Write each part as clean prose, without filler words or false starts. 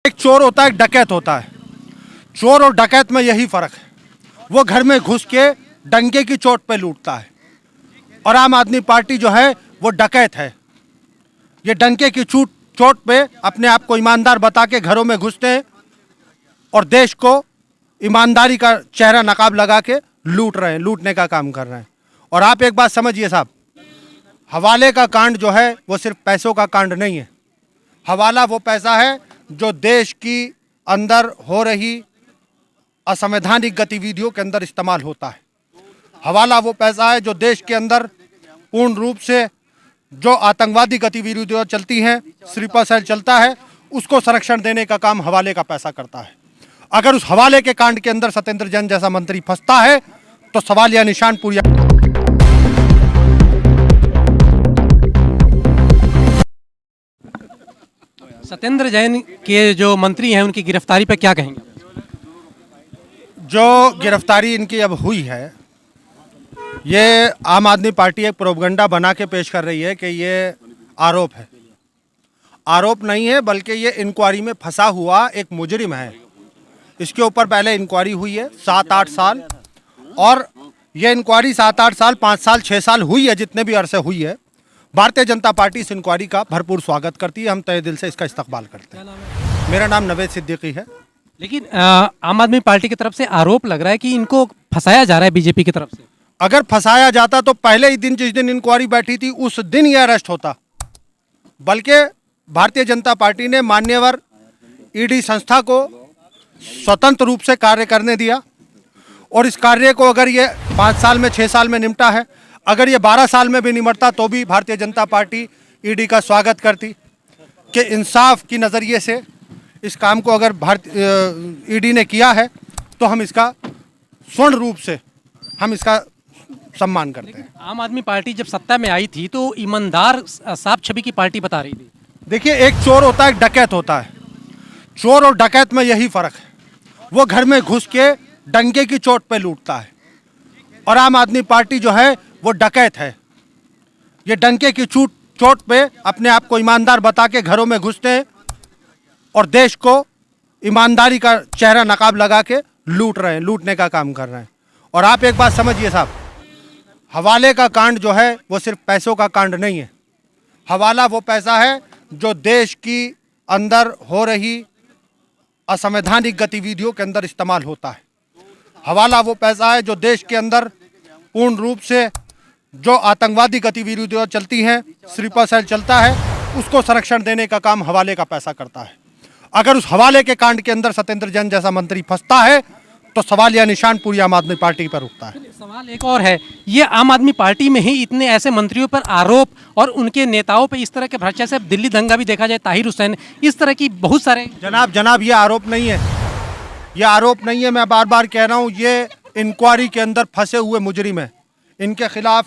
एक चोर होता है, एक डकैत होता है। चोर और डकैत में यही फर्क है, वो घर में घुस के डंके की चोट पे लूटता है, और आम आदमी पार्टी जो है वो डकैत है। ये डंके की चोट पे अपने आप को ईमानदार बता के घरों में घुसते हैं और देश को ईमानदारी का चेहरा नकाब लगा के लूट रहे हैं, लूटने का काम कर रहे हैं। और आप एक बात समझिए साहब, हवाले का कांड जो है वो सिर्फ पैसों का कांड नहीं है। हवाला वो पैसा है जो देश की अंदर हो रही असंवैधानिक गतिविधियों के अंदर इस्तेमाल होता है। हवाला वो पैसा है जो देश के अंदर पूर्ण रूप से जो आतंकवादी गतिविधियां चलती हैं, स्लीपर सेल चलता है, उसको संरक्षण देने का काम हवाले का पैसा करता है। अगर उस हवाले के कांड के अंदर सत्येंद्र जैन जैसा मंत्री फंसता है तो सवाल या निशान पूरी। सत्येंद्र जैन के जो मंत्री हैं उनकी गिरफ्तारी पर क्या कहेंगे? जो गिरफ्तारी इनकी अब हुई है, ये आम आदमी पार्टी एक प्रोपगंडा बना के पेश कर रही है कि ये आरोप है। आरोप नहीं है, बल्कि ये इंक्वायरी में फंसा हुआ एक मुजरिम है। इसके ऊपर पहले इंक्वायरी हुई है 7-8 साल, और ये इंक्वायरी 7-8 साल, 5 साल, 6 साल हुई है, जितने भी अरसे हुई है। भारतीय जनता पार्टी इस इंक्वायरी का भरपूर स्वागत करती है। हम तहे दिल से इसका इस्तकबाल करते हैं। मेरा नाम नवेद सिद्दीकी है। लेकिन आम आदमी पार्टी की तरफ से आरोप लग रहा है कि इनको फंसाया जा रहा है बीजेपी की तरफ से। अगर फंसाया जाता तो पहले ही दिन, जिस दिन इंक्वायरी बैठी थी, उस दिन ये अरेस्ट होता। बल्कि भारतीय जनता पार्टी ने मान्यवर ईडी संस्था को स्वतंत्र रूप से कार्य करने दिया, और इस कार्य को अगर ये 5 साल में, 6 साल में निपटा है, अगर ये 12 साल में भी निपटता तो भी भारतीय जनता पार्टी ईडी का स्वागत करती कि इंसाफ की नज़रिए से इस काम को अगर ईडी ने किया है तो हम इसका स्वर्ण रूप से हम इसका सम्मान करते हैं। आम आदमी पार्टी जब सत्ता में आई थी तो ईमानदार साफ छवि की पार्टी बता रही थी। देखिए, एक चोर होता है, एक डकैत होता है। चोर और डकैत में यही फर्क है, वो घर में घुस के डंके की चोट पे लूटता है, और आम आदमी पार्टी जो है वो डकैत है। ये डंके की चोट पे अपने आप को ईमानदार बता के घरों में घुसते हैं और देश को ईमानदारी का चेहरा नकाब लगा के लूट रहे हैं, लूटने का काम कर रहे हैं। और आप एक बात समझिए साहब, हवाले का कांड जो है वो सिर्फ पैसों का कांड नहीं है। हवाला वो पैसा है जो देश की अंदर हो रही असंवैधानिक गतिविधियों के अंदर इस्तेमाल होता है। हवाला वो पैसा है जो देश के अंदर पूर्ण रूप से जो आतंकवादी गतिविधियां चलती हैं, स्लीपर सेल चलता है, उसको संरक्षण देने का काम हवाले का पैसा करता है। अगर उस हवाले के कांड के अंदर सत्येंद्र जैन जैसा मंत्री फंसता है तो सवाल या निशान पूरी आम आदमी पार्टी पर उठता है। सवाल एक और है, ये आम आदमी पार्टी में ही इतने ऐसे मंत्रियों पर आरोप और उनके नेताओं पे इस तरह के भ्रष्टाचार, दिल्ली दंगा भी देखा जाए, ताहिर हुसैन, इस तरह की बहुत सारे। जनाब ये आरोप नहीं है, ये आरोप नहीं है। मैं बार बार कह रहा हूँ, ये इंक्वायरी के अंदर फंसे हुए मुजरिम है। इनके खिलाफ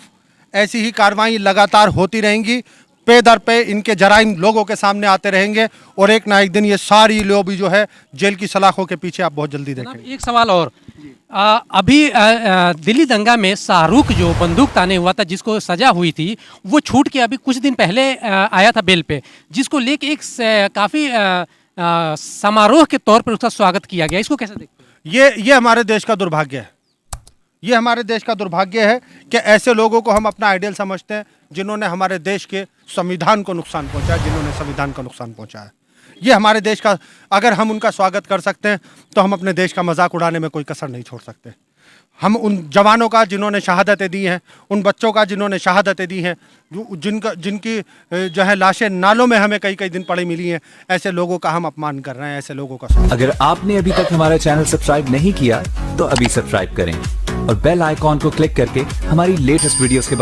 ऐसी ही कार्रवाई लगातार होती रहेंगी। पे दर पे इनके जराइम लोगों के सामने आते रहेंगे, और एक ना एक दिन ये सारी लोबी जो है जेल की सलाखों के पीछे आप बहुत जल्दी देखेंगे। एक सवाल और, अभी दिल्ली दंगा में शाहरुख जो बंदूक ताने हुआ था, जिसको सजा हुई थी, वो छूट के अभी कुछ दिन पहले आया था बेल पे, जिसको लेके एक काफ़ी समारोह के तौर पर उसका स्वागत किया गया। इसको कैसे देखते हैं? ये हमारे देश का दुर्भाग्य है। ये हमारे देश का दुर्भाग्य है कि ऐसे लोगों को हम अपना आइडियल समझते हैं, जिन्होंने हमारे देश के संविधान को नुकसान पहुंचाया, जिन्होंने संविधान को नुकसान पहुंचाया। ये हमारे देश का, अगर हम उनका स्वागत कर सकते हैं तो हम अपने देश का मजाक उड़ाने में कोई कसर नहीं छोड़ सकते। हम उन जवानों का जिन्होंने शहादतें दी हैं, उन बच्चों का जिन्होंने शहादतें दी हैं, जिनकी जो है लाशें नालों में हमें कई दिन पड़ी मिली हैं, ऐसे लोगों का हम अपमान कर रहे हैं, ऐसे लोगों का। अगर आपने अभी तक हमारा चैनल सब्सक्राइब नहीं किया तो अभी सब्सक्राइब करें और बेल आइकॉन को क्लिक करके हमारी लेटेस्ट वीडियोस के